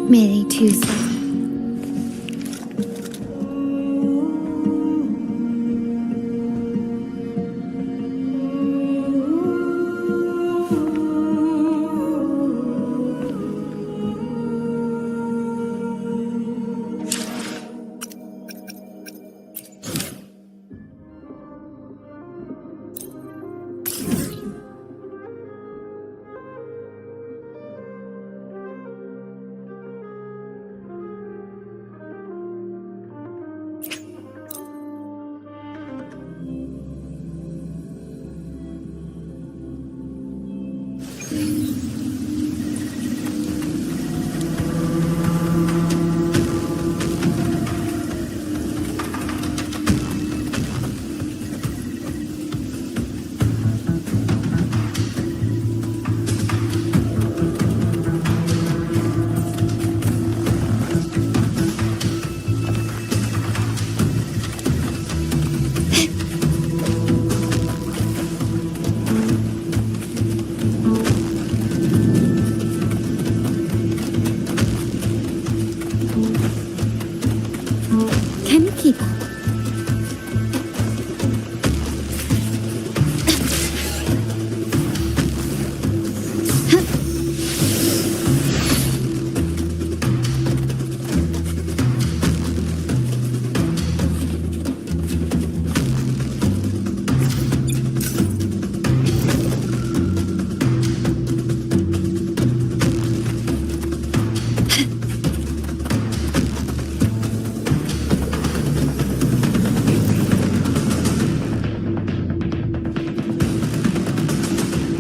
Merely too slow. Can you keep up?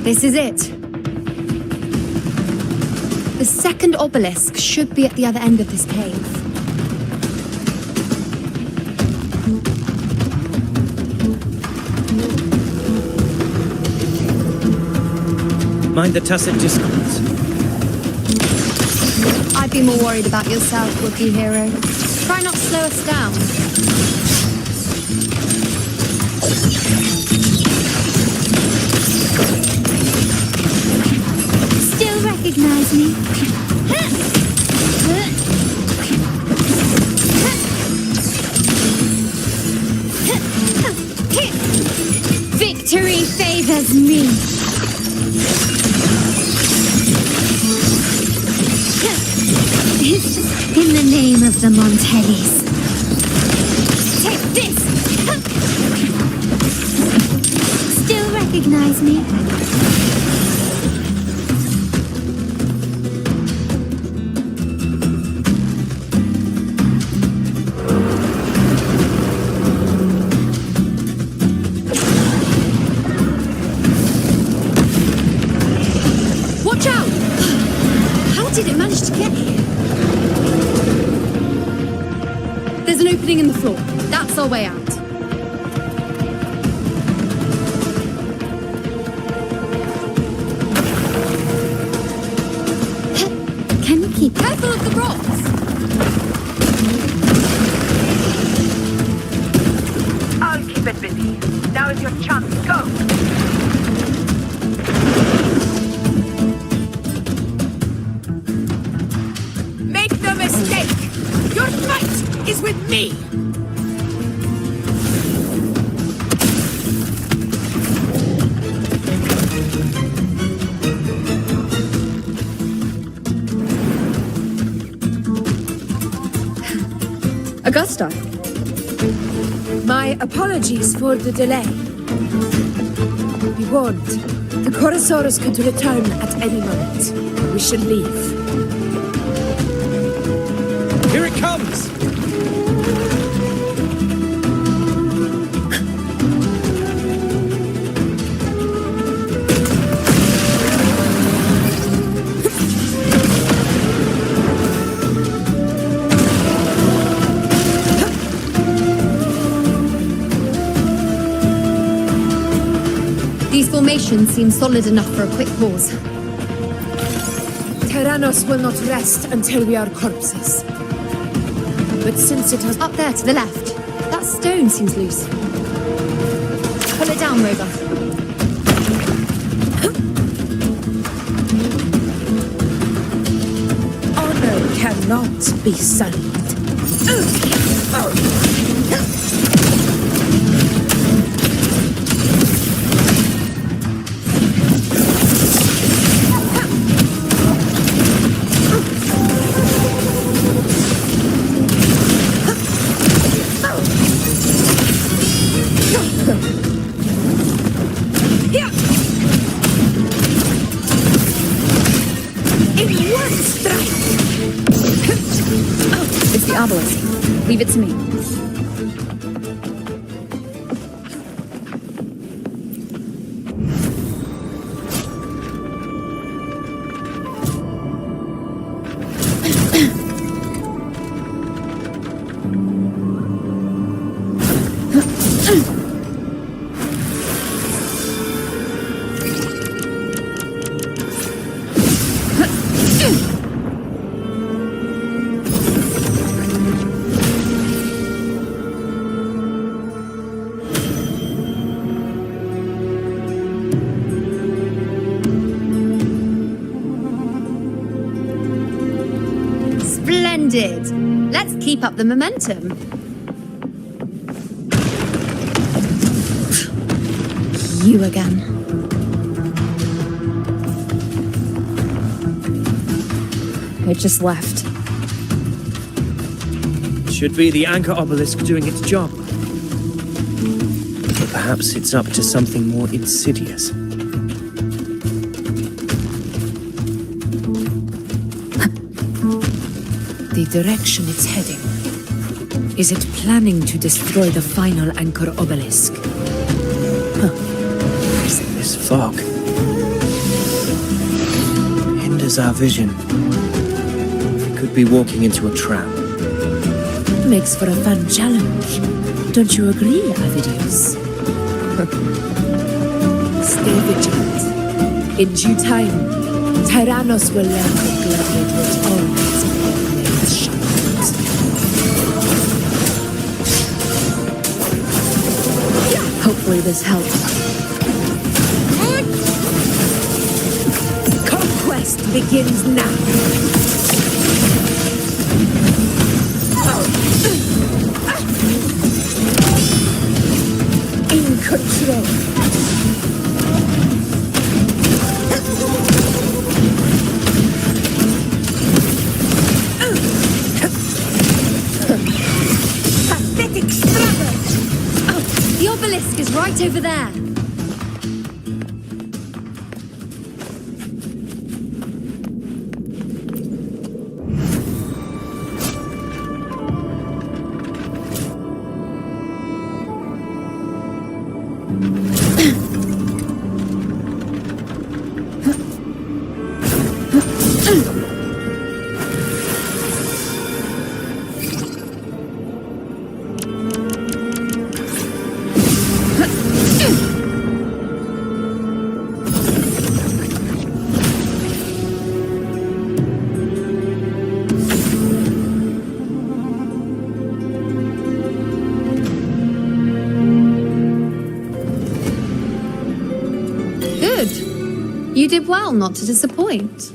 This is it. The second obelisk should be at the other end of this cave. Mind the tacit discords. I'd be more worried about yourself, would-be hero. Try not to slow us down. Still recognize me? Victory favors me. It's in the name of the Montellis. Take this! Still recognize me? Watch out! How did it manage to get here? There's an opening in the floor. That's our way out. Can you keep up? Careful of the rocks! I'll keep it busy. Now is your chance. Go! Make no mistake! Your fight is with me! Augusta. My apologies for the delay. Be warned, the Chorosaurus could return at any moment. We should leave. Here it comes! These formations seem solid enough for a quick pause. Tyrannos will not rest until we are corpses. But since it has... Up there to the left. That stone seems loose. Pull it down, Rover. Honor cannot be sullied. In one strike! It's the obelisk. Leave it to me. Splendid! Let's keep up the momentum. You again. It just left. Should be the anchor obelisk doing its job. But perhaps it's up to something more insidious. The direction it's heading. Is it planning to destroy the final anchor obelisk? This fog hinders our vision. We could be walking into a trap. Makes for a fun challenge. Don't you agree, Avidius? Stay vigilant. In due time, Tyrannos will learn that gladiators always play blades sharpened. Hopefully this helps. Conquest begins now. In control. Pathetic struggle. Oh, the obelisk is right over there. You did well not to disappoint.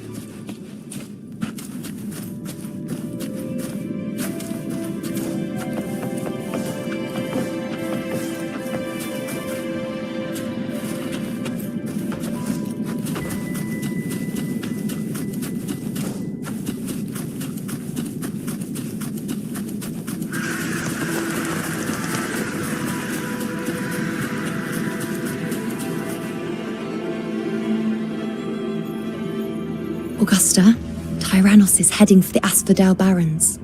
Augusta, Tyrannos is heading for the Asphodel Barrens.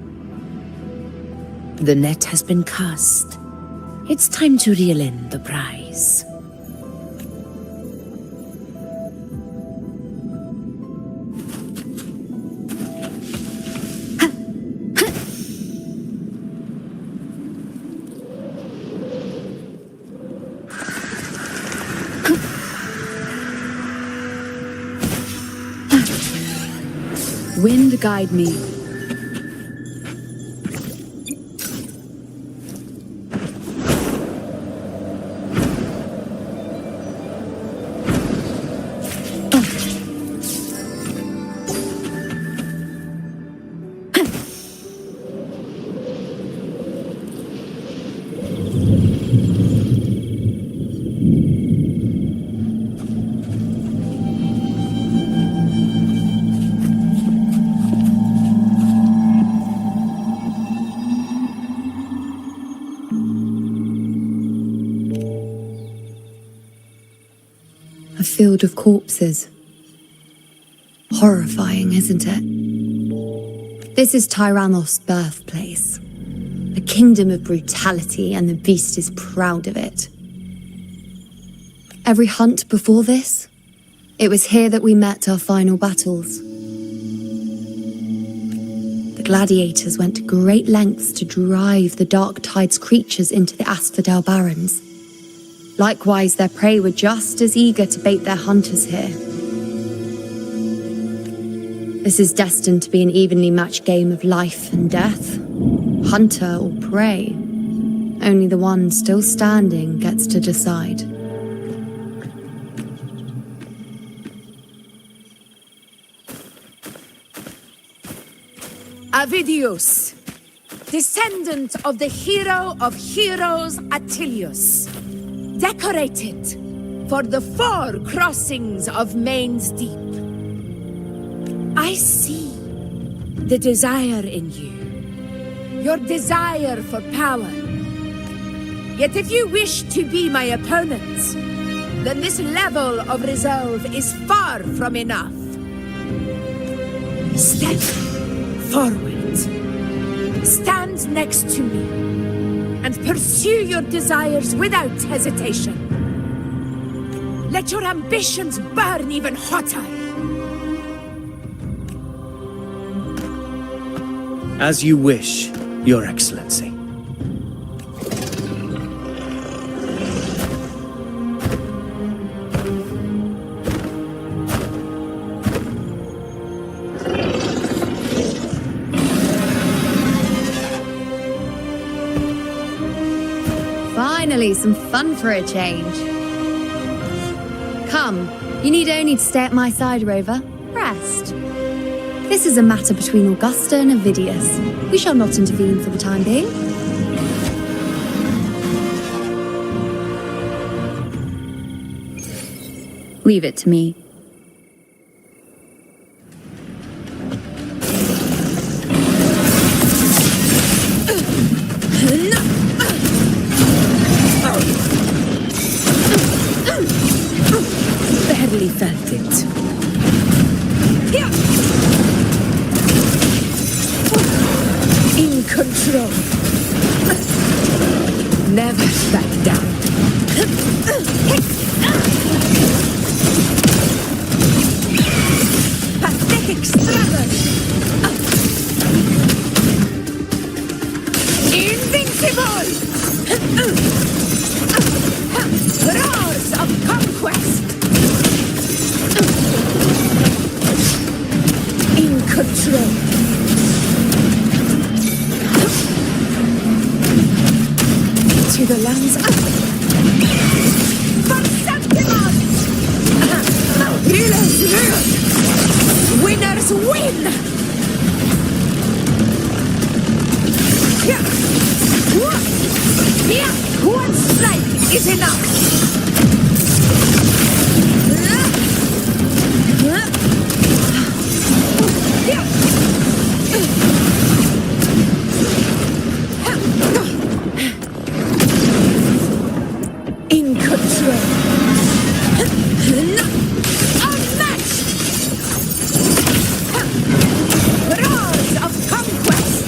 The net has been cast. It's time to reel in the prize. Wind guide me. field of corpses. Horrifying, isn't it? This is Tyrannos' birthplace. A kingdom of brutality, and the beast is proud of it. Every hunt before this, it was here that we met our final battles. The gladiators went to great lengths to drive the Dark Tide's creatures into the Asphodel Barrens. Likewise, their prey were just as eager to bait their hunters here. This is destined to be an evenly matched game of life and death. Hunter or prey. Only the one still standing gets to decide. Avidius, descendant of the hero of heroes Attilius, decorated for the 4 crossings of Main's Deep. I see the desire in you, your desire for power. Yet if you wish to be my opponents, then this level of resolve is far from enough. Step forward. Stand next to me and pursue your desires without hesitation. Let your ambitions burn even hotter. As you wish, Your Excellency. Finally, some fun for a change. Come, you need only to stay at my side, Rover. Rest. This is a matter between Augusta and Avidius. We shall not intervene for the time being. Leave it to me. Barely felt it. In control. Never back down. Pathetic struggle. Invincible. Roars of conquest. In control. To the lands up. For Septimon! Healers rule! Winners win! One strike is enough! In control. Unmatched! Roars of conquest!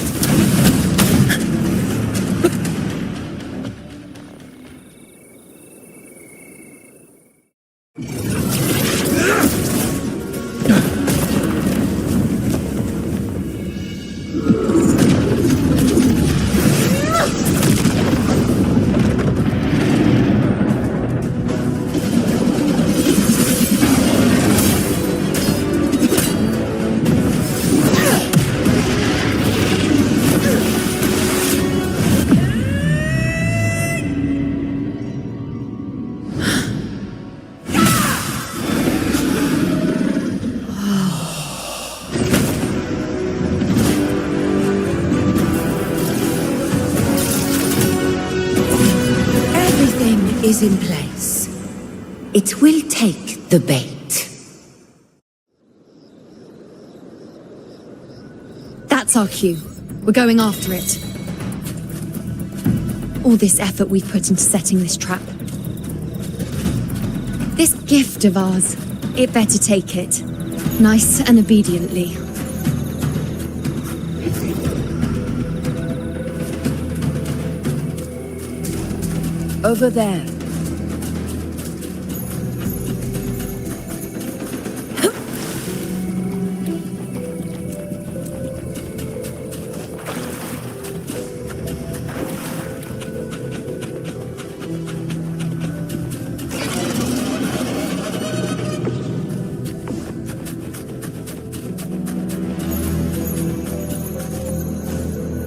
Is in place. It will take the bait. That's our cue. We're going after it. All this effort we've put into setting this trap. This gift of ours, it better take it. Nice and obediently. Over there.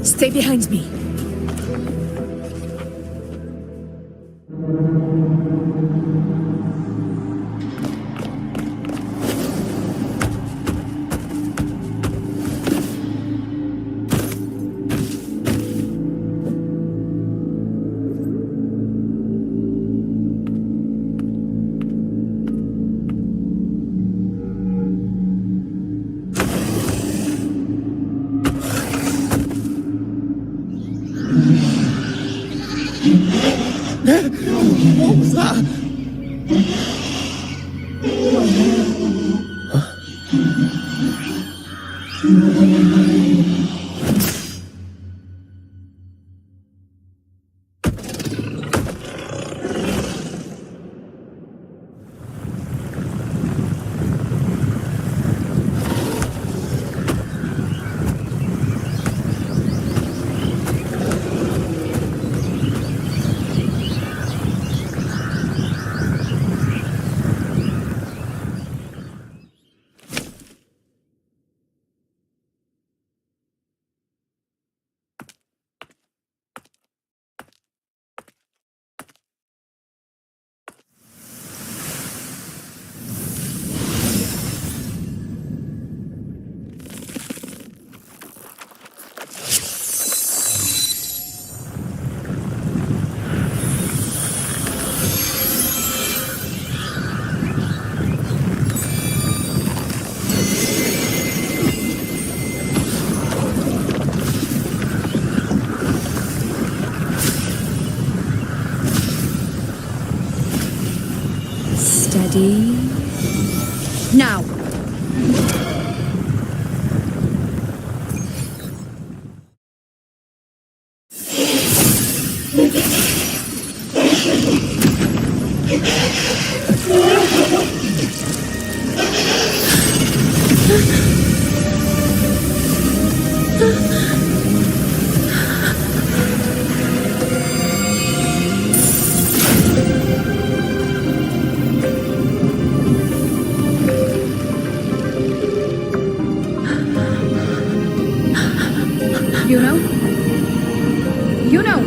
Stay behind me. What was that? Steady. Now. You know.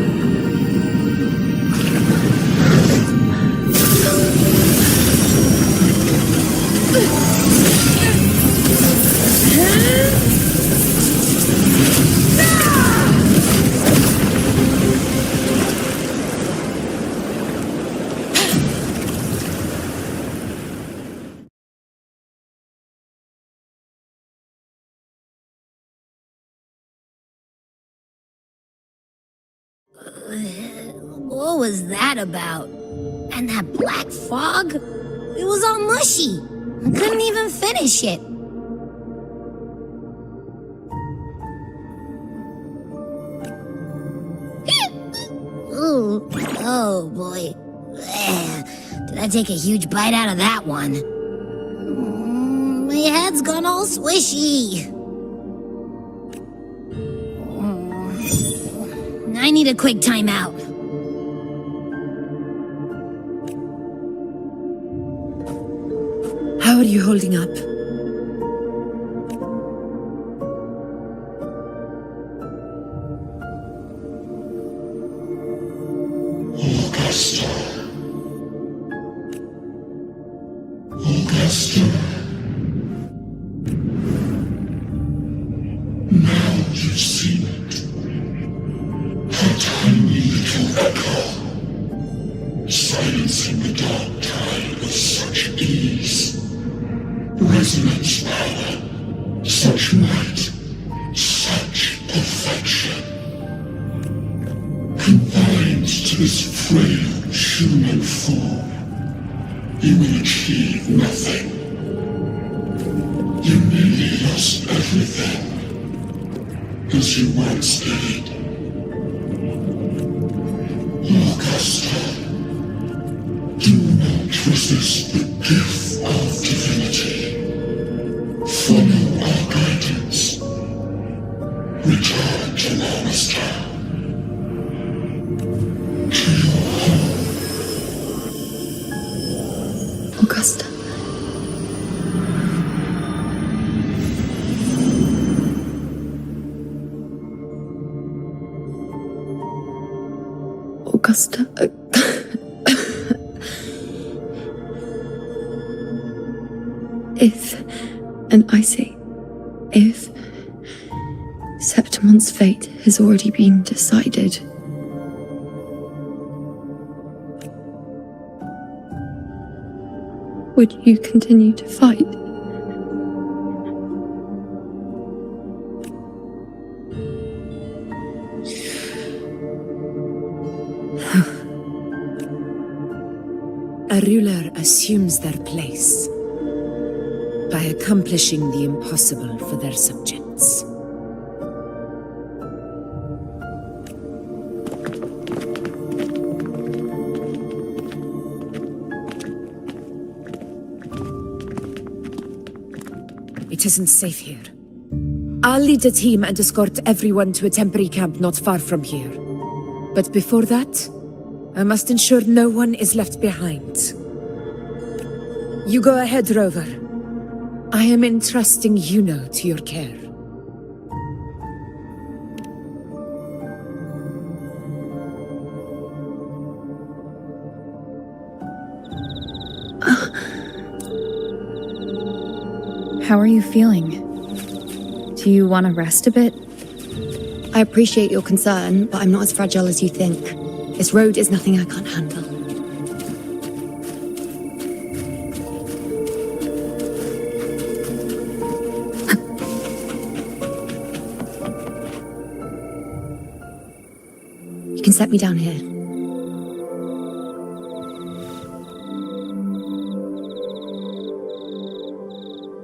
What was that about? And that black fog? It was all mushy. I couldn't even finish it. Ooh, oh boy. Did I take a huge bite out of that one? My head's gone all swishy. I need a quick timeout. How are you holding up? Augusta. Augusta. Now you've seen it. A tiny little echo, silencing the dark tide with such ease. Resonance power, such might, such perfection. Confined to this frail human form, you will achieve nothing. You nearly lost everything, as you once did. Augusta, do not resist the gift of divinity. Follow our guidance. Return to Augusta. To your home. Augusta. Augusta. And I say, if Septimon's fate has already been decided, would you continue to fight? A ruler assumes their place by accomplishing the impossible for their subjects. It isn't safe here. I'll lead a team and escort everyone to a temporary camp not far from here. But before that, I must ensure no one is left behind. You go ahead, Rover. I am entrusting Yuno to your care. How are you feeling? Do you want to rest a bit? I appreciate your concern, but I'm not as fragile as you think. This road is nothing I can't handle. You can set me down here.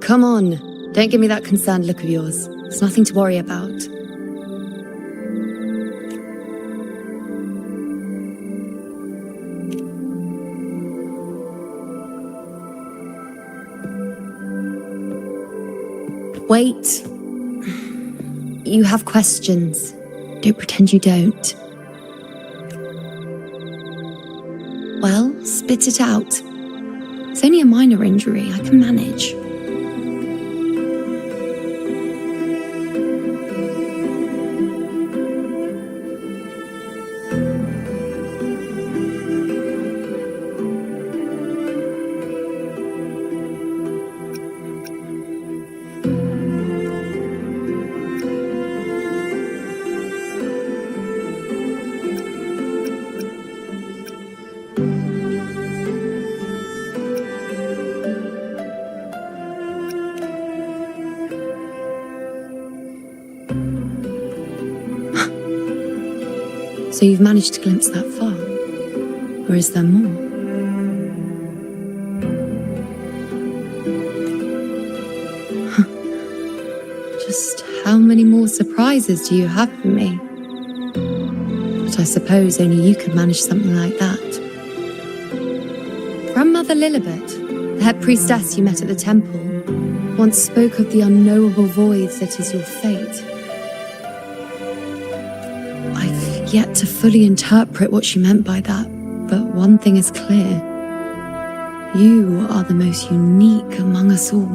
Come on, don't give me that concerned look of yours. It's nothing to worry about. Wait. You have questions. Don't pretend you don't. Well, spit it out. It's only a minor injury. I can manage. So you've managed to glimpse that far? Or is there more? Just how many more surprises do you have for me? But I suppose only you could manage something like that. Grandmother Lilibet, the head priestess you met at the temple, once spoke of the unknowable void that is your fate. Yet to fully interpret what she meant by that, but one thing is clear. You are the most unique among us all.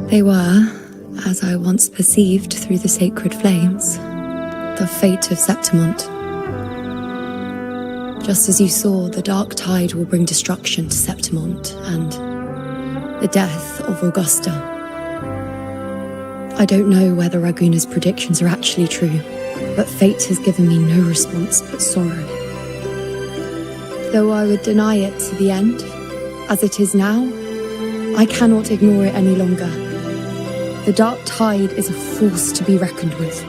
They were, as I once perceived through the sacred flames, the fate of Septimont. Just as you saw, the dark tide will bring destruction to Septimont, and the death of Augusta. I don't know whether Raguna's predictions are actually true, but fate has given me no response but sorrow. Though I would deny it to the end, as it is now, I cannot ignore it any longer. The dark tide is a force to be reckoned with.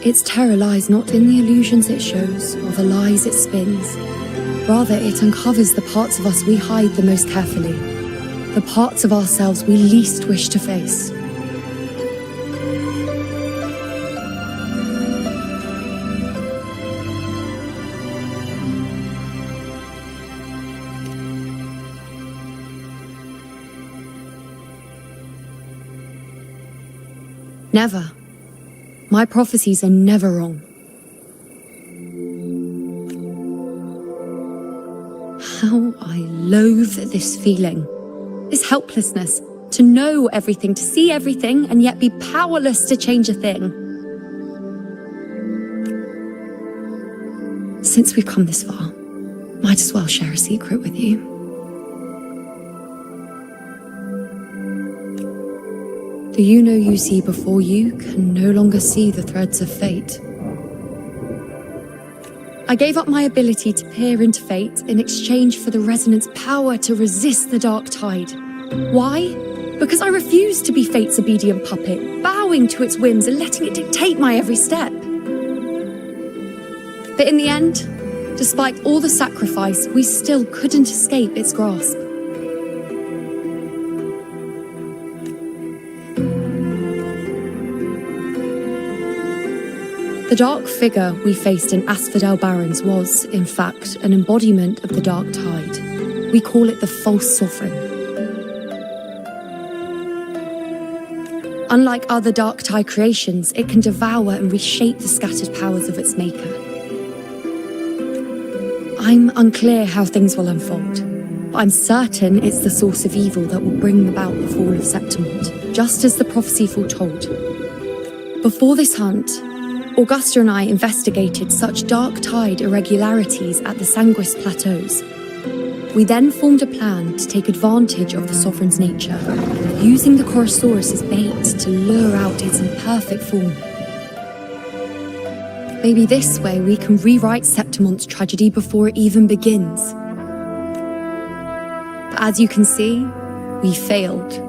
Its terror lies not in the illusions it shows or the lies it spins. Rather, it uncovers the parts of us we hide the most carefully, the parts of ourselves we least wish to face. Never. My prophecies are never wrong. How I loathe this feeling. This helplessness. To know everything, to see everything, and yet be powerless to change a thing. Since we've come this far, might as well share a secret with you. The you see before you can no longer see the threads of fate. I gave up my ability to peer into fate in exchange for the resonance power to resist the dark tide. Why? Because I refused to be fate's obedient puppet, bowing to its whims and letting it dictate my every step. But in the end, despite all the sacrifice, we still couldn't escape its grasp. The dark figure we faced in Asphodel Barrens was, in fact, an embodiment of the dark tide. We call it the false sovereign. Unlike other dark tide creations, it can devour and reshape the scattered powers of its maker. I'm unclear how things will unfold, but I'm certain it's the source of evil that will bring about the fall of Septimont, just as the prophecy foretold. Before this hunt, Augusta and I investigated such dark tide irregularities at the Sanguis Plateaus. We then formed a plan to take advantage of the Sovereign's nature, using the Chorosaurus as bait to lure out its imperfect form. Maybe this way we can rewrite Septimont's tragedy before it even begins. But as you can see, we failed.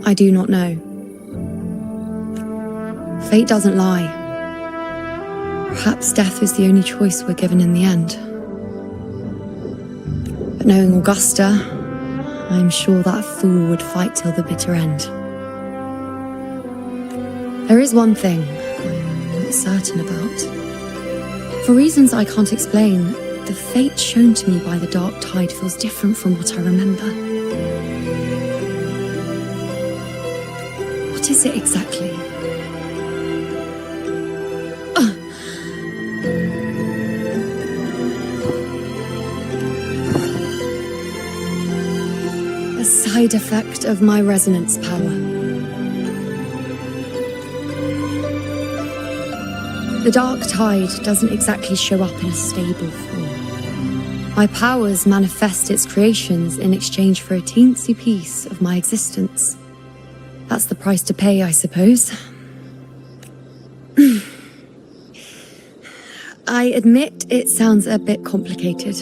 I do not know. Fate doesn't lie. Perhaps death is the only choice we're given in the end. But knowing Augusta, I'm sure that fool would fight till the bitter end. There is one thing I'm not certain about. For reasons I can't explain, the fate shown to me by the dark tide feels different from what I remember. What is it exactly? A side effect of my resonance power. The dark tide doesn't exactly show up in a stable form. My powers manifest its creations in exchange for a teensy piece of my existence. That's the price to pay, I suppose. I admit it sounds a bit complicated.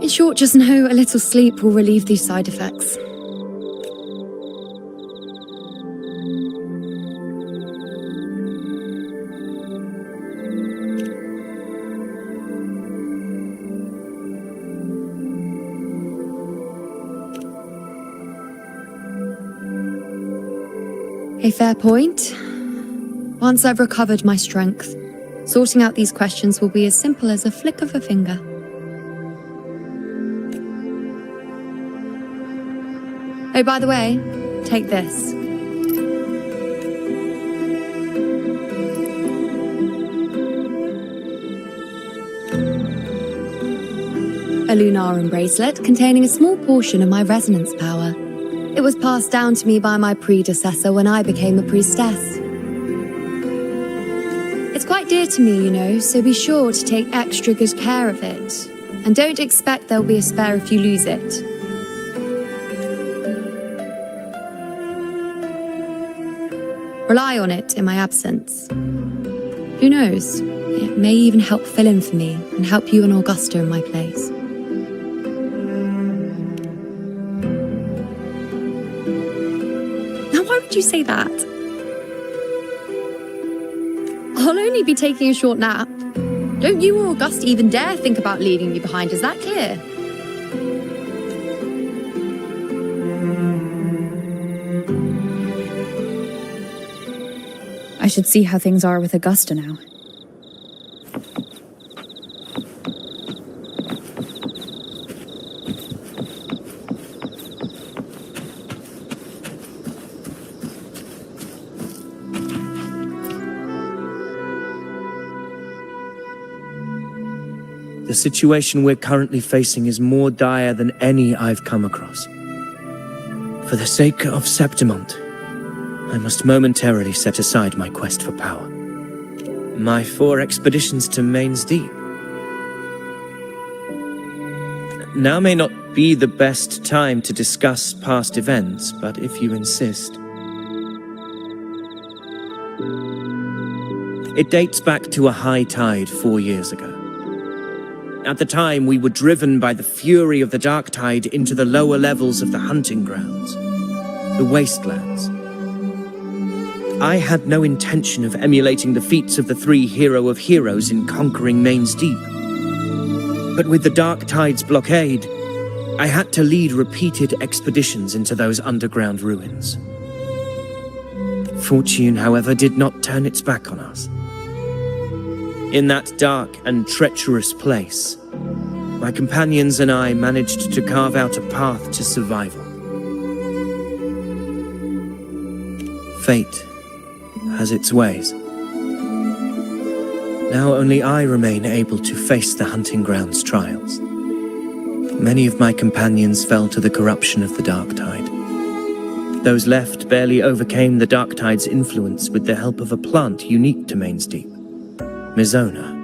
In short, just know a little sleep will relieve these side effects. A fair point. Once I've recovered my strength, sorting out these questions will be as simple as a flick of a finger. Oh, by the way, take this. A Lunarum bracelet containing a small portion of my resonance power. It was passed down to me by my predecessor when I became a priestess. It's quite dear to me, you know, so be sure to take extra good care of it. And don't expect there'll be a spare if you lose it. Rely on it in my absence. Who knows? It may even help fill in for me and help you and Augusta in my place. Now, why would you say that? I'll only be taking a short nap. Don't you or Augusta even dare think about leaving me behind, is that clear? I should see how things are with Augusta now. The situation we're currently facing is more dire than any I've come across. For the sake of Septimont, I must momentarily set aside my quest for power. My 4 expeditions to Main's Deep. Now may not be the best time to discuss past events, but if you insist. It dates back to a high tide 4 years ago. At the time, we were driven by the fury of the dark tide into the lower levels of the hunting grounds, the wastelands. I had no intention of emulating the feats of the 3 hero of heroes in conquering Main's Deep. But with the dark tide's blockade, I had to lead repeated expeditions into those underground ruins. Fortune, however, did not turn its back on us. In that dark and treacherous place, my companions and I managed to carve out a path to survival. Fate has its ways. Now only I remain able to face the hunting grounds trials. Many of my companions fell to the corruption of the dark tide. Those left barely overcame the dark tide's influence with the help of a plant unique to Main's Deep, Mizona.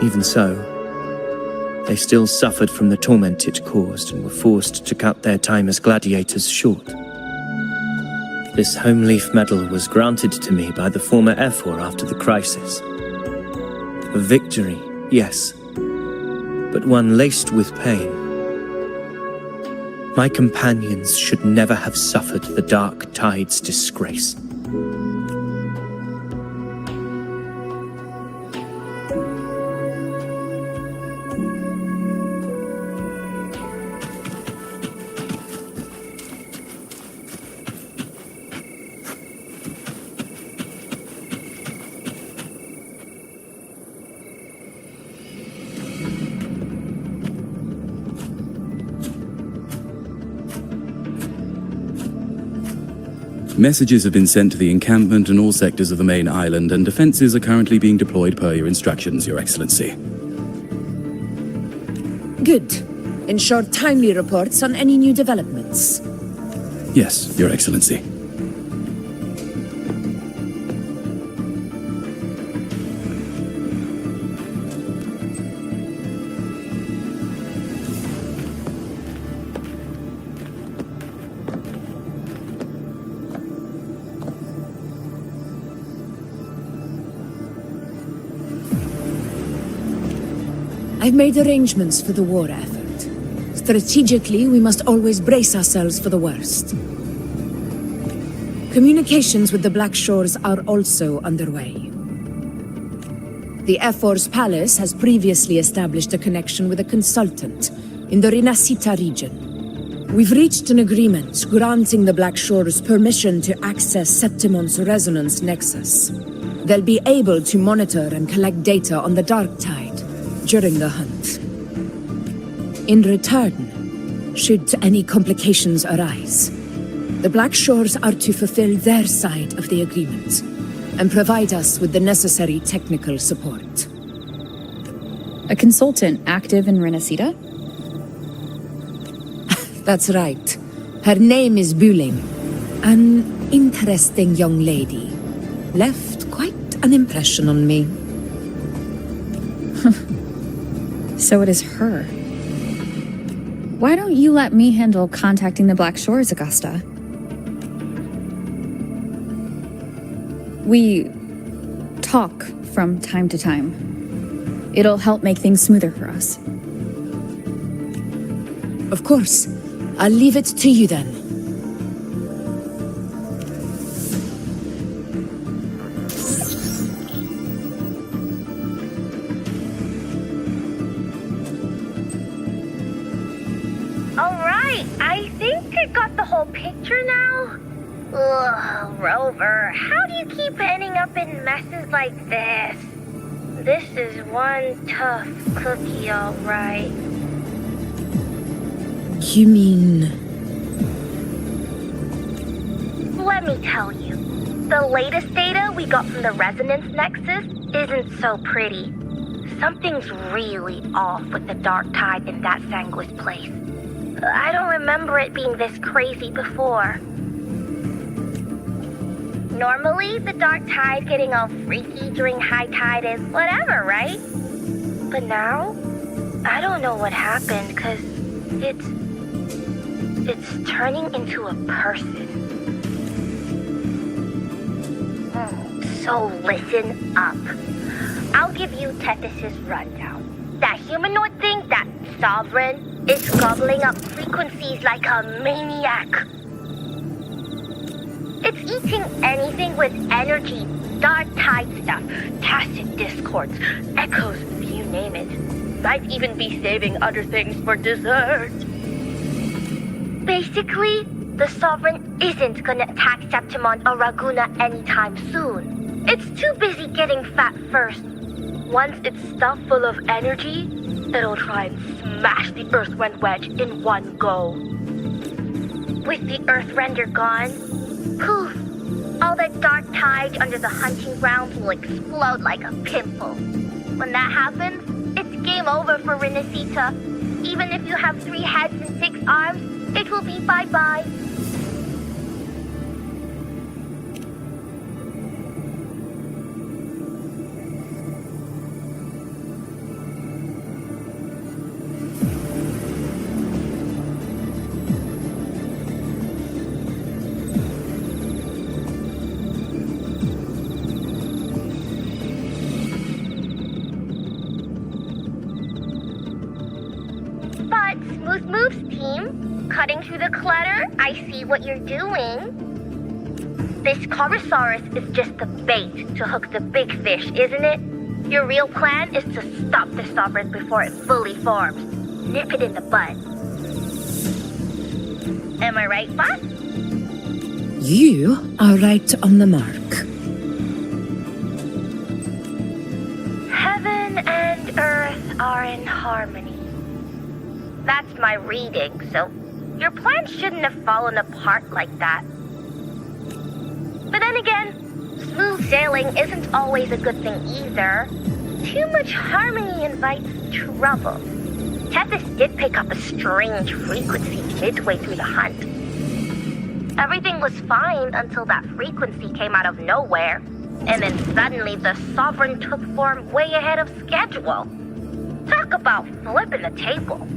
Even so, they still suffered from the torment it caused and were forced to cut their time as gladiators short. This home leaf medal was granted to me by the former Ephor after the crisis. A victory, yes, but one laced with pain. My companions should never have suffered the dark tide's disgrace. Messages have been sent to the encampment and all sectors of the main island, and defenses are currently being deployed per your instructions, Your Excellency. Good. Ensure timely reports on any new developments. Yes, Your Excellency. I've made arrangements for the war effort. Strategically, we must always brace ourselves for the worst. Communications with the Black Shores are also underway. The Ephor's palace has previously established a connection with a consultant in the Rinascita region. We've reached an agreement granting the Black Shores permission to access Septimont's resonance nexus. They'll be able to monitor and collect data on the Dark Tide during the hunt. In return, should any complications arise, the Black Shores are to fulfill their side of the agreement and provide us with the necessary technical support. A consultant active in Rinascita? That's right. Her name is Buling. An interesting young lady. Left quite an impression on me. So it is her. Why don't you let me handle contacting the Black Shores, Augusta? We talk from time to time. It'll help make things smoother for us. Of course. I'll leave it to you then. Alright, I think I got the whole picture now. Ugh, Rover, how do you keep ending up in messes like this? This is one tough cookie, alright. You mean... Let me tell you, the latest data we got from the resonance nexus isn't so pretty. Something's really off with the dark tide in that Sanguis place. I don't remember it being this crazy before. Normally, the dark tide getting all freaky during high tide is whatever, right? But now, I don't know what happened, because it's turning into a person. So listen up. I'll give you Tethys' rundown. That humanoid thing, that Sovereign, is gobbling up frequencies like a maniac. It's eating anything with energy, dark tide stuff, tacit discords, echoes, you name it. Might even be saving other things for dessert. Basically, the Sovereign isn't gonna attack Septimon or Raguna anytime soon. It's too busy getting fat first. Once it's stuffed full of energy, it'll try and smash the Earthrend wedge in one go. With the Earthrender gone, poof, all that dark tide under the hunting grounds will explode like a pimple. When that happens, it's game over for Renacita. Even if you have 3 heads and 6 arms, it will be bye-bye. Cutting through the clutter, I see what you're doing. This Corosaurus is just the bait to hook the big fish, isn't it? Your real plan is to stop the Sovereign before it fully forms. Nip it in the bud. Am I right, boss? You are right on the mark. Heaven and earth are in harmony. That's my reading, so your plan shouldn't have fallen apart like that. But then again, smooth sailing isn't always a good thing either. Too much harmony invites trouble. Tethys did pick up a strange frequency midway through the hunt. Everything was fine until that frequency came out of nowhere, and then suddenly the Sovereign took form way ahead of schedule. Talk about flipping the table.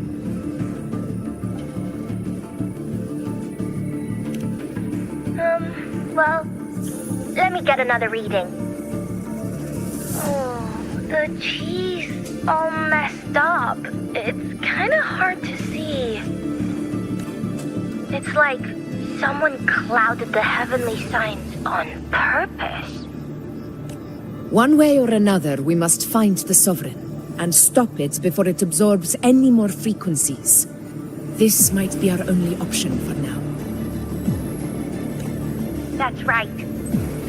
Well, let me get another reading. Oh, the cheese all messed up. It's kind of hard to see. It's like someone clouded the heavenly signs on purpose. One way or another, we must find the Sovereign and stop it before it absorbs any more frequencies. This might be our only option for now. That's right.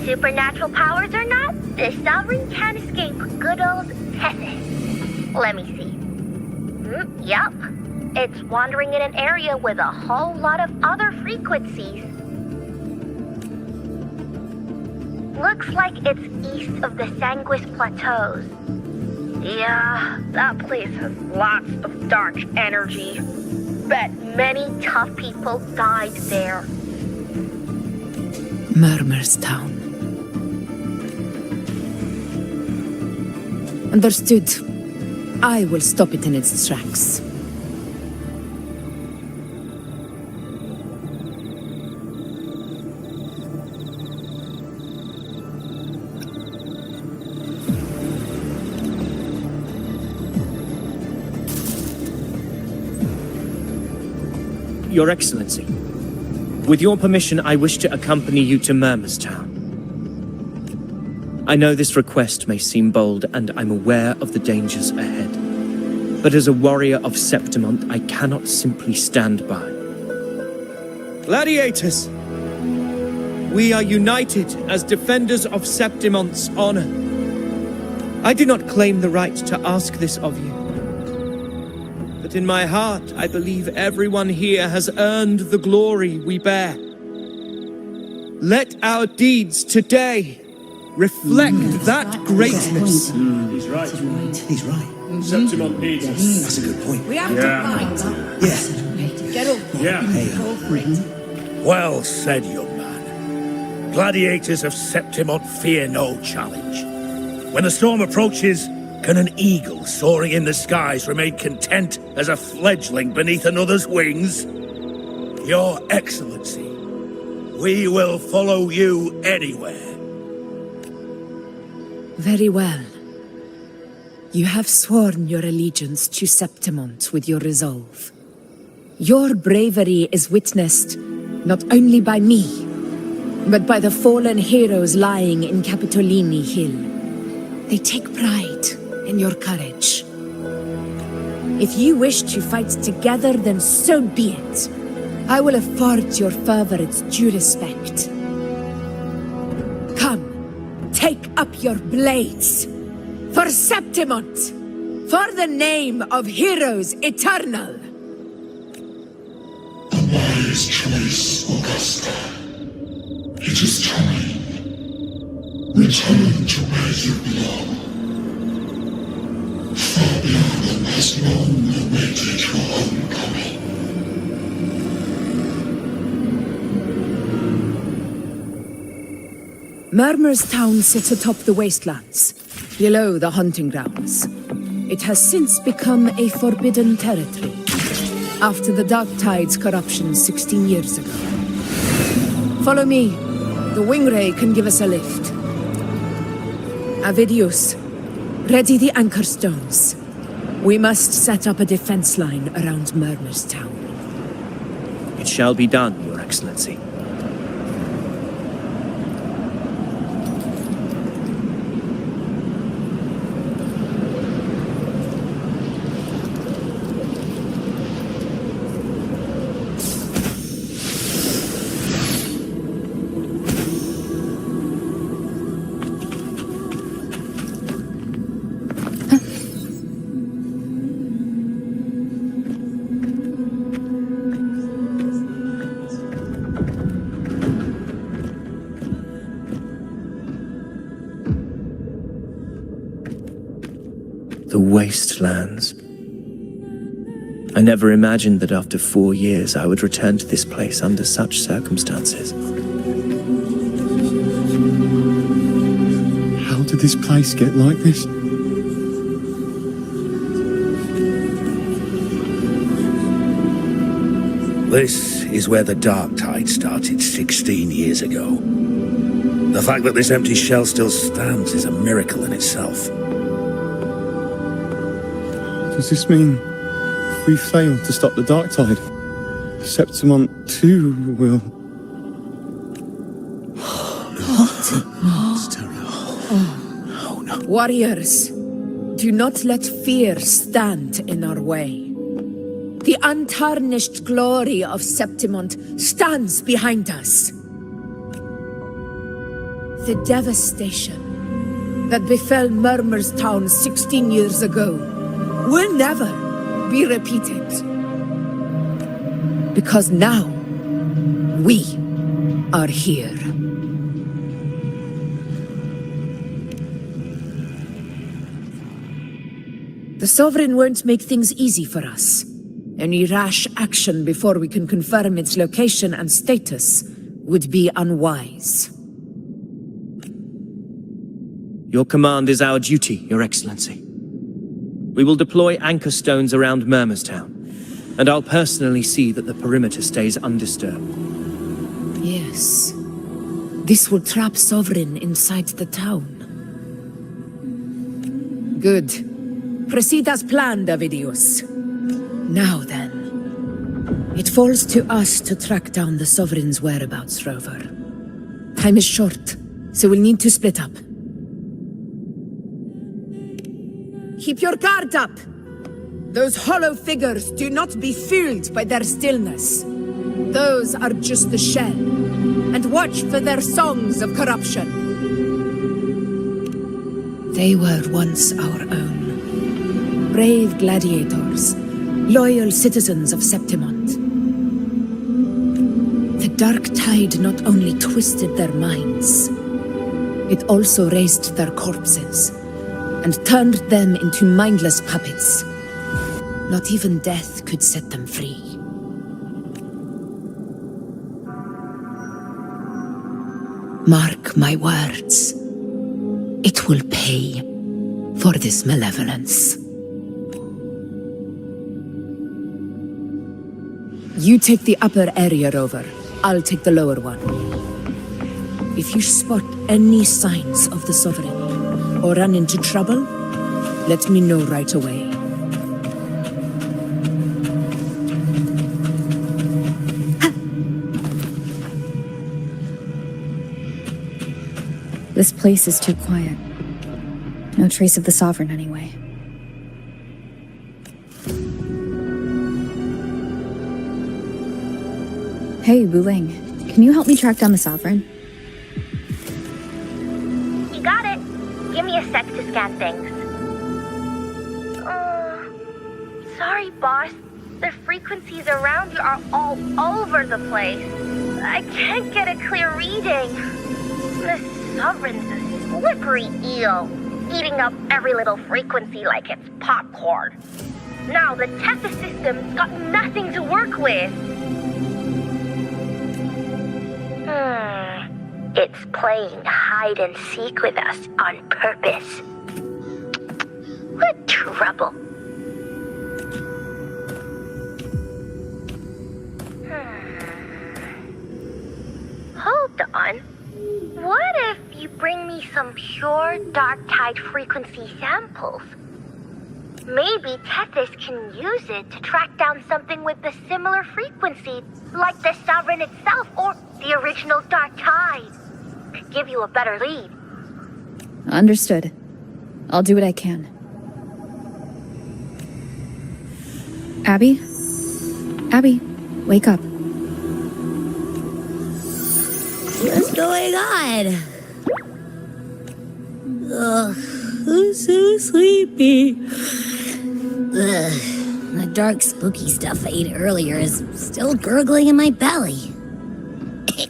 Supernatural powers or not, the Sovereign can't escape good old Tethys. Let me see. Yup. It's wandering in an area with a whole lot of other frequencies. Looks like it's east of the Sanguis Plateaus. Yeah, that place has lots of dark energy. Bet many tough people died there. Murmur's Town. Understood. I will stop it in its tracks. Your Excellency, with your permission, I wish to accompany you to Murmurstown. I know this request may seem bold, and I'm aware of the dangers ahead. But as a warrior of Septimont, I cannot simply stand by. Gladiators! We are united as defenders of Septimont's honor. I do not claim the right to ask this of you. But in my heart, I believe everyone here has earned the glory we bear. Let our deeds today reflect that greatness. He's right. He's right. Septimont needs us. That's a good point. We have to find them. Yeah. Get over. Yeah. Go for it. Well said, young man. Gladiators of Septimont fear no challenge. When the storm approaches, can an eagle soaring in the skies remain content as a fledgling beneath another's wings? Your Excellency, we will follow you anywhere. Very well. You have sworn your allegiance to Septimont with your resolve. Your bravery is witnessed not only by me, but by the fallen heroes lying in Capitolini Hill. They take pride in your courage. If you wish to fight together, then so be it. I will afford your fervor its due respect. Come, take up your blades. For Septimont! For the name of heroes eternal! A wise choice, Augusta. It is time. Return to where you belong. Far beyond them has long awaited your homecoming. Murmurstown sits atop the wastelands, below the hunting grounds. It has since become a forbidden territory, after the Dark Tide's corruption 16 years ago. Follow me. The Wingray can give us a lift. Avidius, ready the anchor stones. We must set up a defense line around Murmurstown. It shall be done, Your Excellency. The wastelands. I never imagined that after 4 years I would return to this place under such circumstances. How did this place get like this? This is where the Dark Tide started 16 years ago. The fact that this empty shell still stands is a miracle in itself. Does this mean if we fail to stop the Dark Tide, Septimont too will... It's terrible. Oh no. Warriors, do not let fear stand in our way. The untarnished glory of Septimont stands behind us. The devastation that befell Murmurstown 16 years ago will never be repeated. Because now, we are here. The Sovereign won't make things easy for us. Any rash action before we can confirm its location and status would be unwise. Your command is our duty, Your Excellency. We will deploy anchor stones around Murmurstown, and I'll personally see that the perimeter stays undisturbed. Yes. This will trap Sovereign inside the town. Good. Proceed as planned, Avidius. Now then. It falls to us to track down the Sovereign's whereabouts, Rover. Time is short, so we'll need to split up. Keep your guard up! Those hollow figures do not be fooled by their stillness. Those are just the shell. And watch for their songs of corruption. They were once our own. Brave gladiators, loyal citizens of Septimont. The dark tide not only twisted their minds, it also raised their corpses and turned them into mindless puppets. Not even death could set them free. Mark my words. It will pay for this malevolence. You take the upper area, Rover. I'll take the lower one. If you spot any signs of the Sovereign or run into trouble, let me know right away. This place is too quiet. No trace of the Sovereign anyway. Hey, Wuthering, can you help me track down the Sovereign? You got it. Give me a sec to scan things. Sorry, boss. The frequencies around you are all over the place. I can't get a clear reading. The Sovereign's a slippery eel, eating up every little frequency like it's popcorn. Now the Tethys system's got nothing to work with. It's playing hide and seek with us on purpose. What trouble. Hold on. What if you bring me some pure dark tide frequency samples? Maybe Tethys can use it to track down something with a similar frequency, like the Sovereign itself or the original dark tide. Could give you a better lead. Understood. I'll do what I can. Abby? Abby, wake up. What's going on? Ugh, I'm so sleepy. Ugh, the dark, spooky stuff I ate earlier is still gurgling in my belly.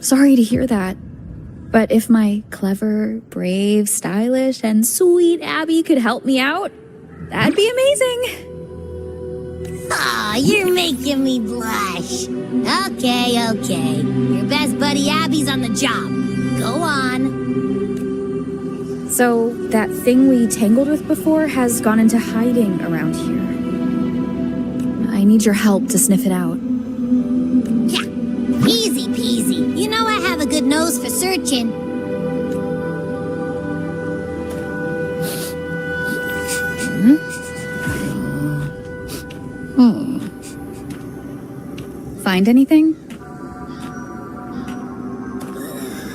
Sorry to hear that. But if my clever, brave, stylish, and sweet Abby could help me out, that'd be amazing. Aw, you're making me blush. Okay. Your best buddy Abby's on the job. Go on. So, that thing we tangled with before has gone into hiding around here. I need your help to sniff it out. Yeah, easy peasy. You know I have a good nose for searching. Find anything?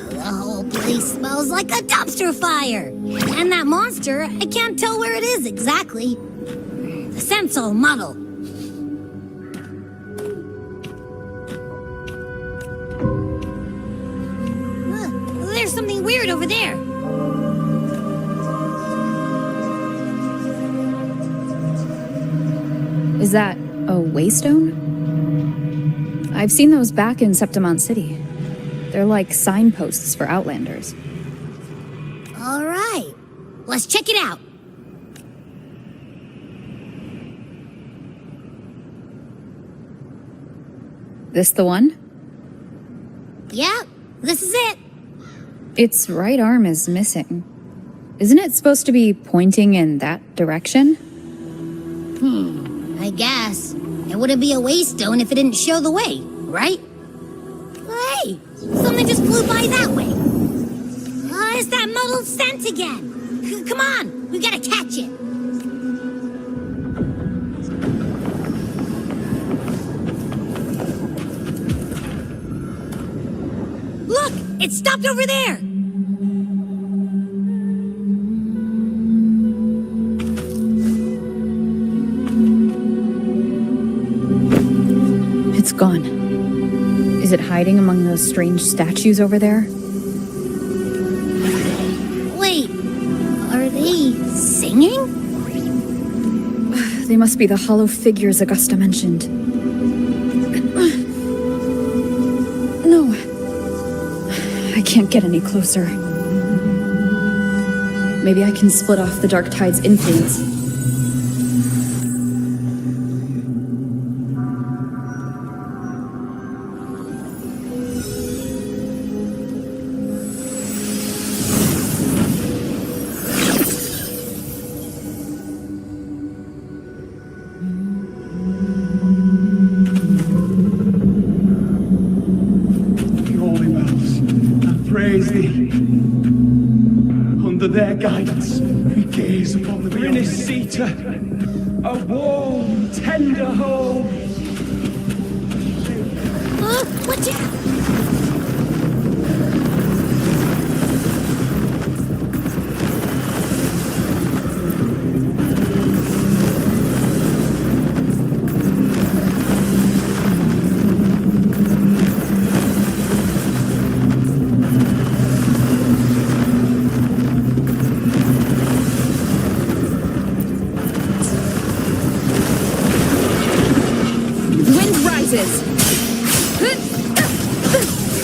The whole place smells like a dumpster fire. And that monster, I can't tell where it is exactly. The scent's all muddled. There's something weird over there. Is that a waystone? I've seen those back in Septimont City. They're like signposts for Outlanders. All right, let's check it out. This the one? Yeah, this is it. Its right arm is missing. Isn't it supposed to be pointing in that direction? I guess. It wouldn't be a waystone if it didn't show the way, right? Hey, something just flew by that way. It's that muddled scent again. Come on, we gotta catch it. It stopped over there! It's gone. Is it hiding among those strange statues over there? Wait, are they singing? They must be the hollow figures Augusta mentioned. No. I can't get any closer. Maybe I can split off the Dark Tide's influence. Praise thee. Under their guidance, we gaze upon the beyond. Seater, a warm, tender home. Watch out!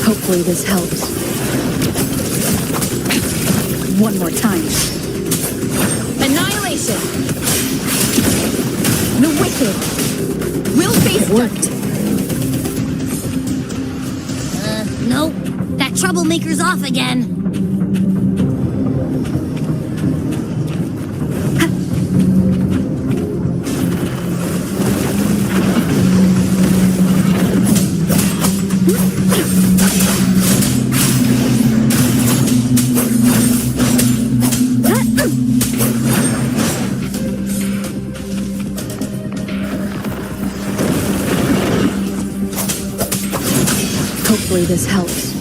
Hopefully this helps. One more time. Annihilation! The wicked will face worked. Nope. That troublemaker's off again. Hopefully this helps.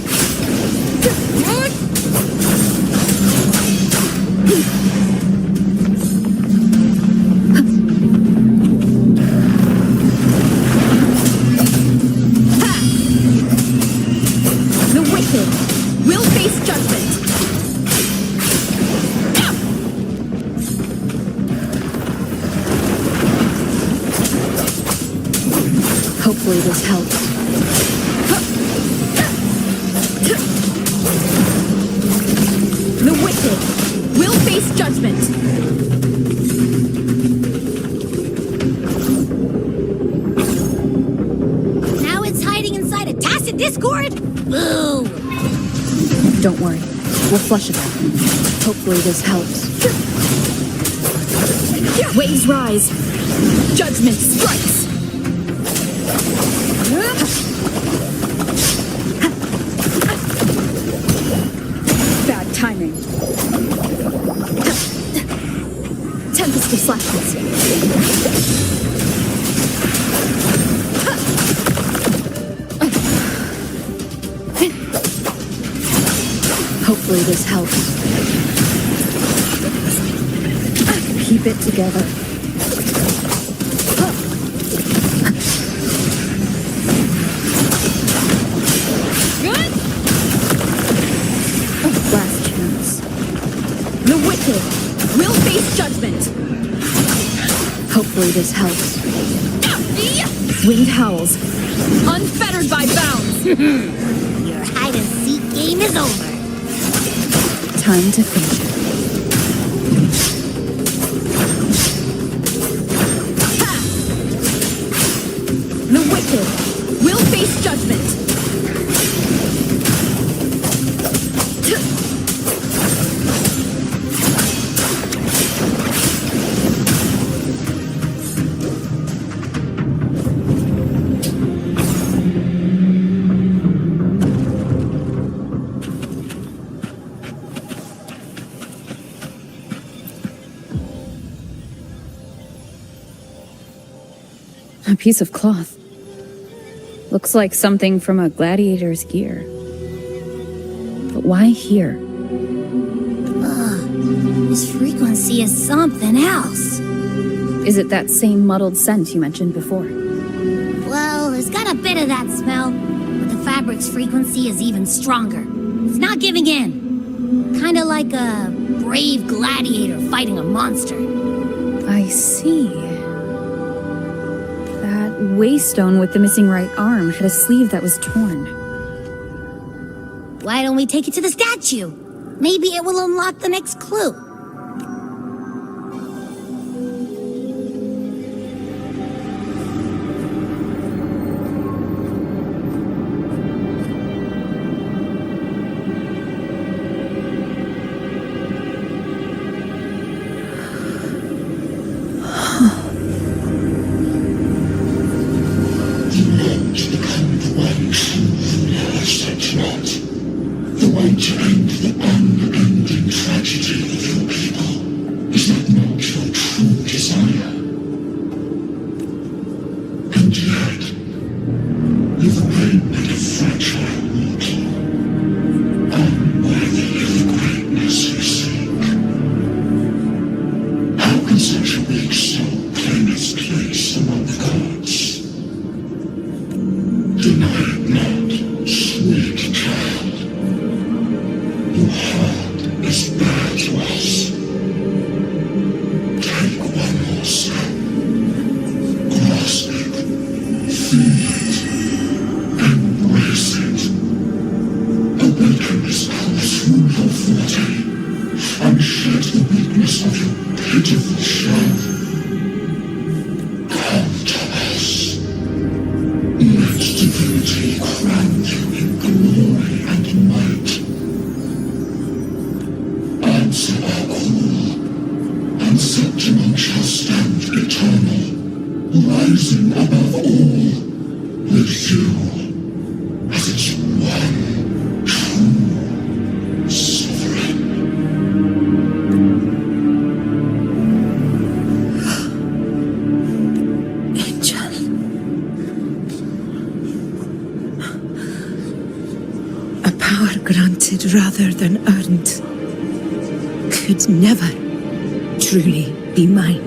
the wicked will face judgment. Hopefully this helps. The wicked will face judgment. Now it's hiding inside a tacit discord? Boo! Don't worry. We'll flush it out. Hopefully this helps. Waves rise. Judgment strikes. Bad timing. Tempest of slashes. Hopefully this helps. Keep it together. Last chance. The wicked will face judgment. Hopefully this helps. Winged howls, unfettered by bounds. Your hide-and-seek game is over. Time to finish it. The wicked will face judgment. A piece of cloth. Looks like something from a gladiator's gear. But why here? This frequency is something else. Is it that same muddled scent you mentioned before? Well, it's got a bit of that smell, but the fabric's frequency is even stronger. It's not giving in. Kinda like a brave gladiator fighting a monster. I see. That waystone with the missing right arm had a sleeve that was torn. Why don't we take it to the statue? Maybe it will unlock the next clue. Rather than earned, could never truly be mine.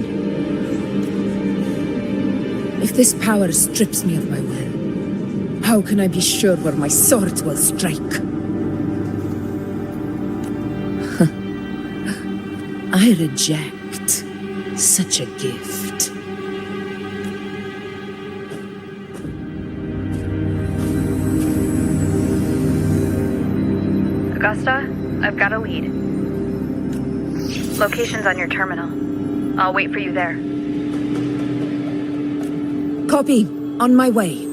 If this power strips me of my will, how can I be sure where my sword will strike? I reject such a gift. Augusta, I've got a lead. Location's on your terminal. I'll wait for you there. Copy. On my way.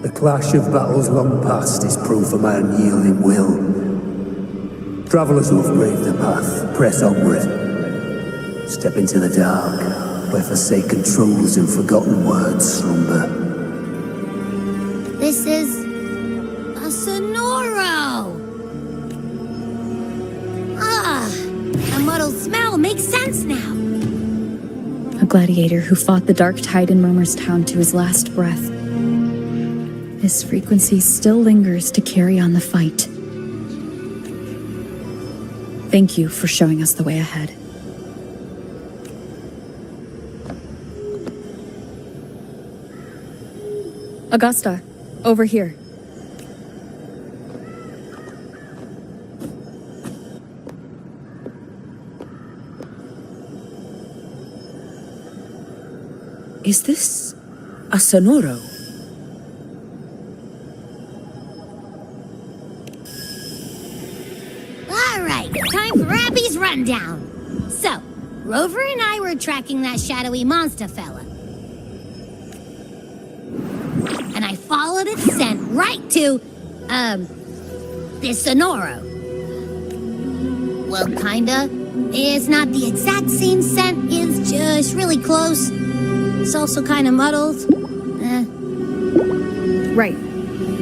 The clash of battles long past is proof of my unyielding will. Travellers who have braved the path, press onward. Step into the dark, where forsaken truths and forgotten words slumber. This is a Sonoro! The muddled smell makes sense now. A gladiator who fought the dark tide in Murmur's town to his last breath. This frequency still lingers to carry on the fight. Thank you for showing us the way ahead. Augusta, over here. Is this a Sonoro? Time for Abby's rundown. So, Rover and I were tracking that shadowy monster fella. And I followed its scent right to, this Sonoro. Well, kinda. It's not the exact same scent, it's just really close. It's also kind of muddled. Right.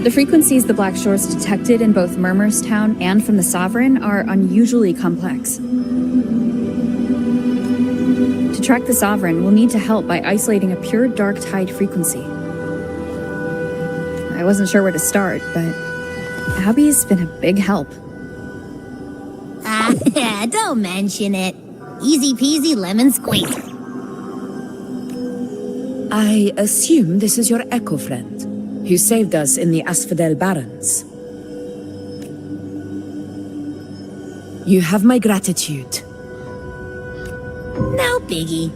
The frequencies the Black Shores detected in both Murmur's Town and from the Sovereign are unusually complex. To track the Sovereign, we'll need to help by isolating a pure dark tide frequency. I wasn't sure where to start, but Abby's been a big help. Don't mention it. Easy peasy lemon squeezy. I assume this is your Echo friend, who saved us in the Asphodel Barrens. You have my gratitude. No biggie.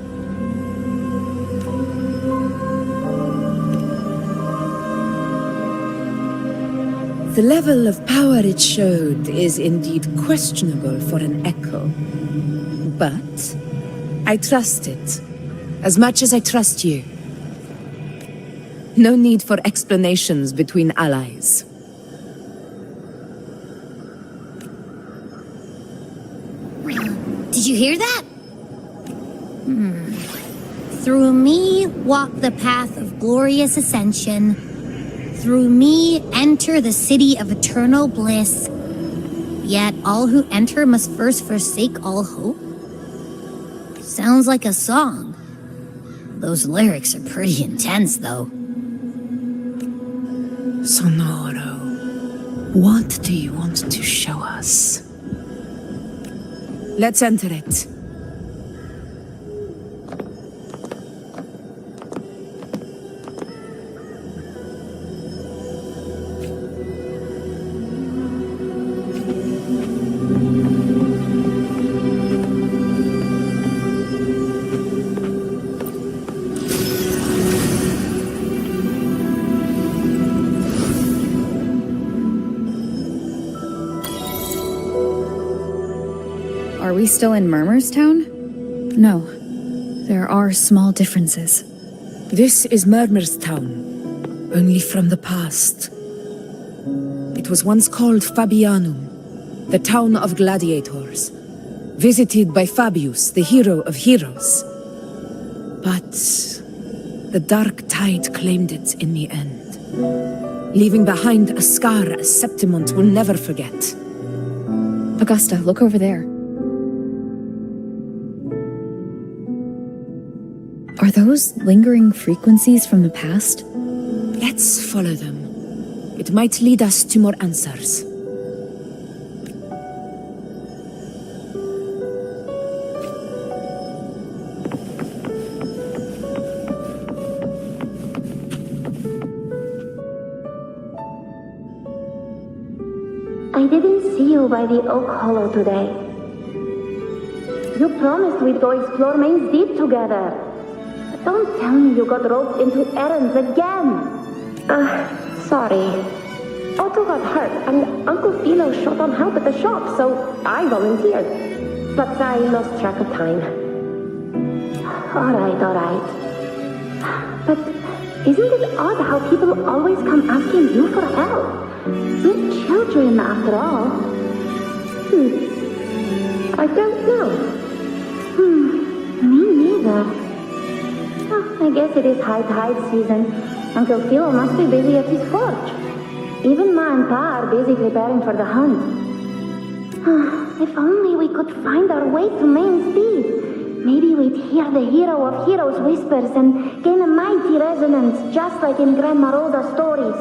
The level of power it showed is indeed questionable for an Echo. But I trust it, as much as I trust you. No need for explanations between allies. Did you hear that? Through me walk the path of glorious ascension. Through me enter the city of eternal bliss. Yet all who enter must first forsake all hope. Sounds like a song. Those lyrics are pretty intense, though. Sonoro, what do you want to show us? Let's enter it. Are we still in Murmur's Town? No. There are small differences. This is Murmur's Town, only from the past. It was once called Fabianum, the town of gladiators, visited by Fabius, the hero of heroes. But the dark tide claimed it in the end, leaving behind a scar Septimont will never forget. Augusta, look over there. Are those lingering frequencies from the past? Let's follow them. It might lead us to more answers. I didn't see you by the Oak Hollow today. You promised we'd go explore Main's Deep together. But don't tell me you got roped into errands again. Sorry. Otto got hurt, and Uncle Philo short on help at the shop, so I volunteered. But I lost track of time. Alright. But isn't it odd how people always come asking you for help? We're children, after all. I don't know. Me neither. Oh, I guess it is high tide season. Uncle Philo must be busy at his forge. Even Ma and Pa are busy preparing for the hunt. If only we could find our way to Main's Deep. Maybe we'd hear the hero of heroes whispers and gain a mighty resonance, just like in Grandma Rhoda's stories.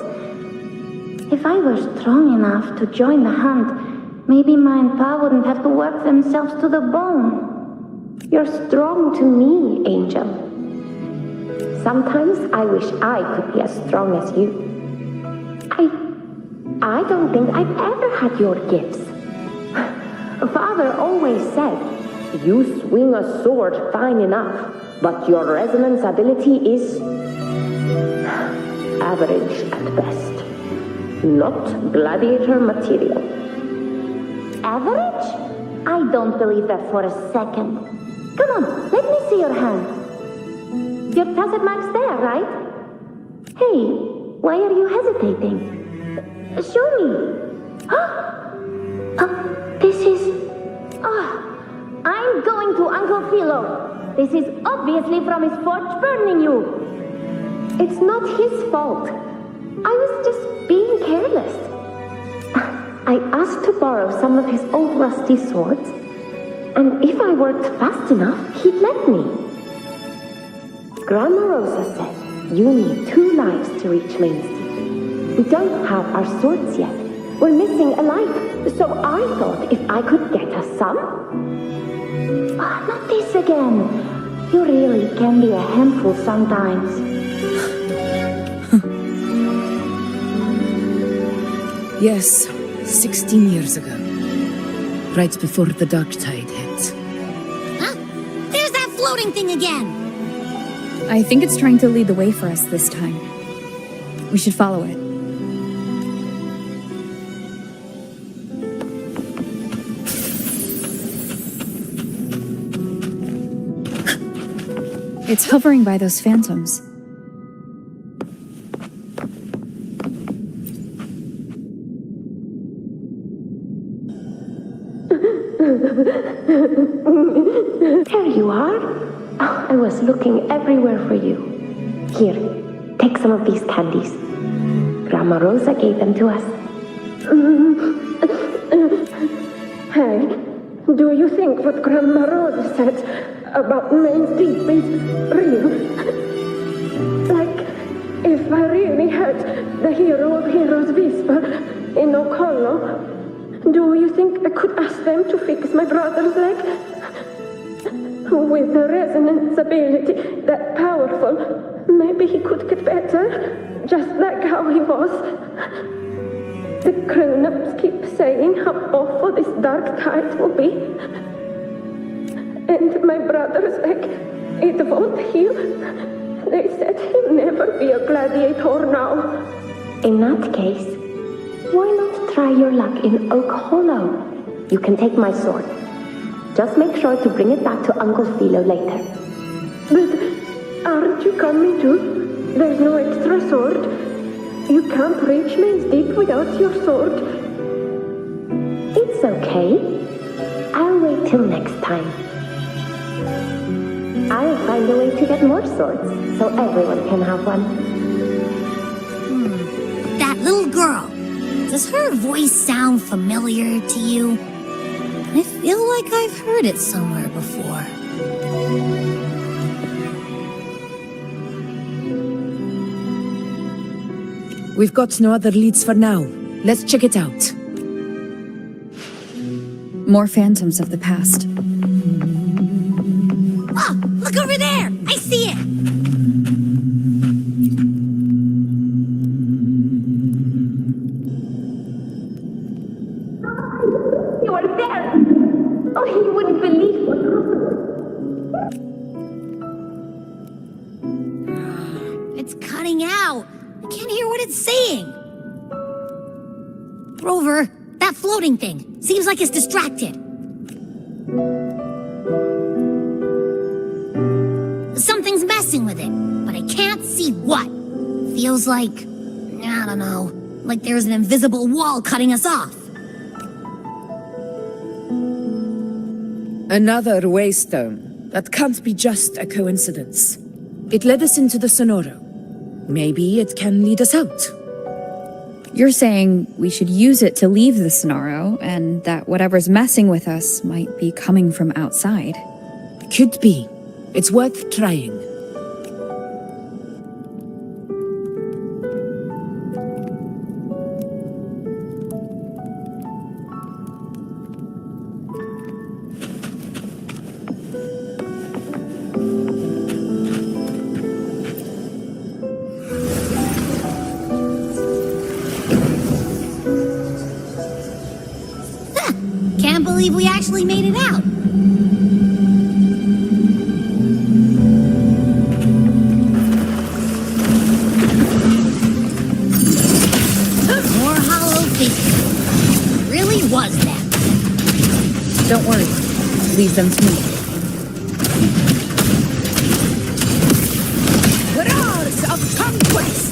If I were strong enough to join the hunt, maybe Ma and Pa wouldn't have to work themselves to the bone. You're strong to me, Angel. Sometimes I wish I could be as strong as you. I don't think I've ever had your gifts. Father always said, you swing a sword fine enough, but your resonance ability is average at best. Not gladiator material. Average? I don't believe that for a second. Come on, let me see your hand. Your tacit mark's there, right? Hey, why are you hesitating? Show me. This is... I'm I'm going to Uncle Philo. This is obviously from his forge burning you. It's not his fault. I was just being careless. I asked to borrow some of his old rusty swords, and if I worked fast enough, he'd let me. Grandma Rosa said you need 2 lives to reach Main Street. We don't have our swords yet. We're missing a life, so I thought if I could get us some... not this again. You really can be a handful sometimes. Yes, 16 years ago. Right before the dark tide hit. Huh? There's that floating thing again! I think it's trying to lead the way for us this time. We should follow it. It's hovering by those phantoms. There you are. Oh, I was looking everywhere for you. Here, take some of these candies. Grandma Rosa gave them to us. Hey, do you think what Grandma Rosa said about Main Deep is real? Like, if I really had the hero of heroes whisper in Oak Hollow, do you think I could ask them to fix my brother's leg? With the resonance ability that powerful, maybe he could get better, just like how he was. The grown-ups keep saying how awful this dark tide will be. And my brother's leg, it won't heal. They said he'll never be a gladiator now. In that case, why not try your luck in Oak Hollow? You can take my sword. Just make sure to bring it back to Uncle Philo later. But aren't you coming too? There's no extra sword. You can't reach Main Deep without your sword. It's okay. I'll wait till next time. I'll find a way to get more swords, so everyone can have one. That little girl. Does her voice sound familiar to you? I feel like I've heard it somewhere before. We've got no other leads for now. Let's check it out. More phantoms of the past. Oh, look over there! I see it! You are there! Oh, you wouldn't believe what happened. It's cutting out. I can't hear what it's saying. Rover, that floating thing. Seems like it's distracted. Something's messing with it, but I can't see what. Feels like, I don't know, like there's an invisible wall cutting us off. Another waystone. That can't be just a coincidence. It led us into the Sonoro. Maybe it can lead us out. You're saying we should use it to leave the Sonoro, and that whatever's messing with us might be coming from outside. Could be. It's worth trying. Can't believe we actually made it out. More hollow figures. Really was that. Don't worry. Leave them to me. Roars of conquest!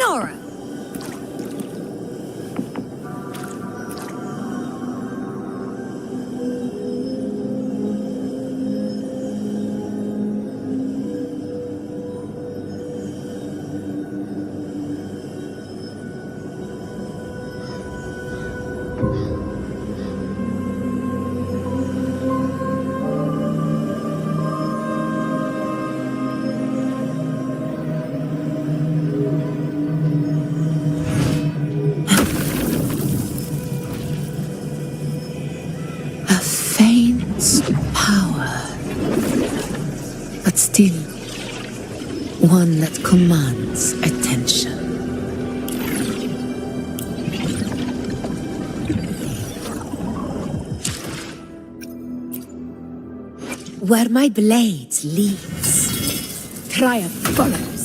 Nora! A faint power, but still one that commands attention. Where my blade leads, triumph follows.